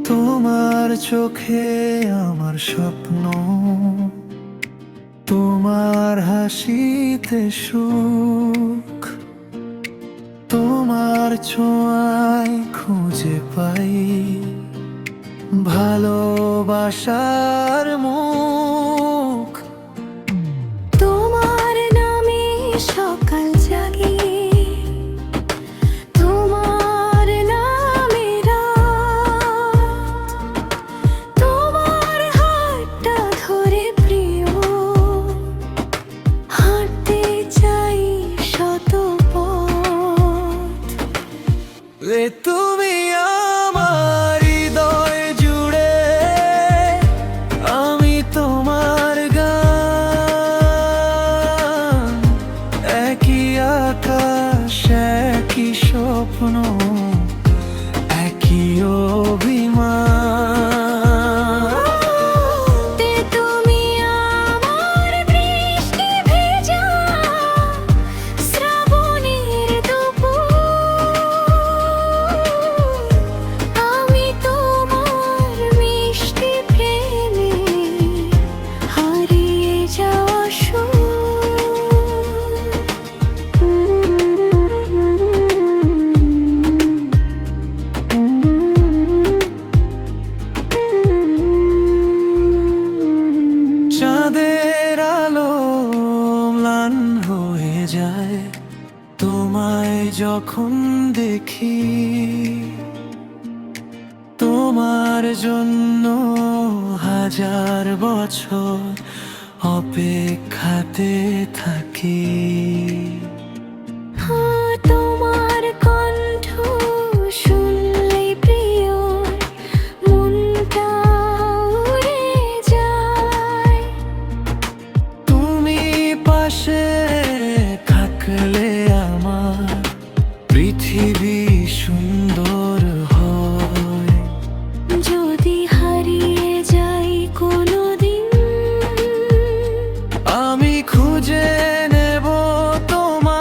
তোমার চোখে আমার স্বপ্ন, তোমার হাসিতে সুখ, তোমার ছোঁয়ায় খুঁজে পাই ভালোবাসার মুখ। তোমার নামে সকাল জাগি, তোমার নামে রাত, তোমার হাতটা ধরে প্রিয় হাঁটতে চাই শত পথ। তুমি আমার হৃদয় জুড়ে, আমি তোমার গান। একই আকাশ, একই স্বপ্ন, একই অভিমান। তুমি আমার বৃষ্টি ভেজা শ্রাবণের দুপুর, আমি তোমার মিষ্টি প্রেমে হারিয়ে যাওয়া সুর। চাঁদের আলো ম্লান হয়ে যায় তোমায় যখন দেখি, তোমার জন্য হাজার বছর অপেক্ষাতে থাকি। তোমার কণ্ঠ শুনলেই প্রিয় মনটা উড়ে যায়। তুমি পাশে থাকলে আমার পৃথিবী সুন্দর হয়। যদি হারিয়ে যাই কোনোদিন, আমি খুঁজে নেব তোমায়।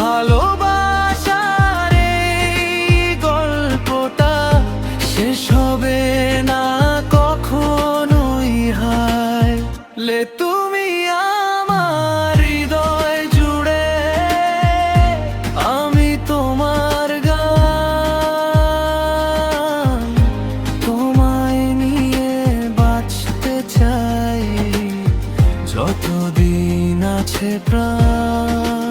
ভালোবাসার এই গল্পটা শেষ হবে না কখনোই হায়। তুমি আমার হৃদয় জুড়ে, আমি তোমার গান। তোমায় নিয়ে বাঁচতে চাই যতদিন আছে প্রাণ।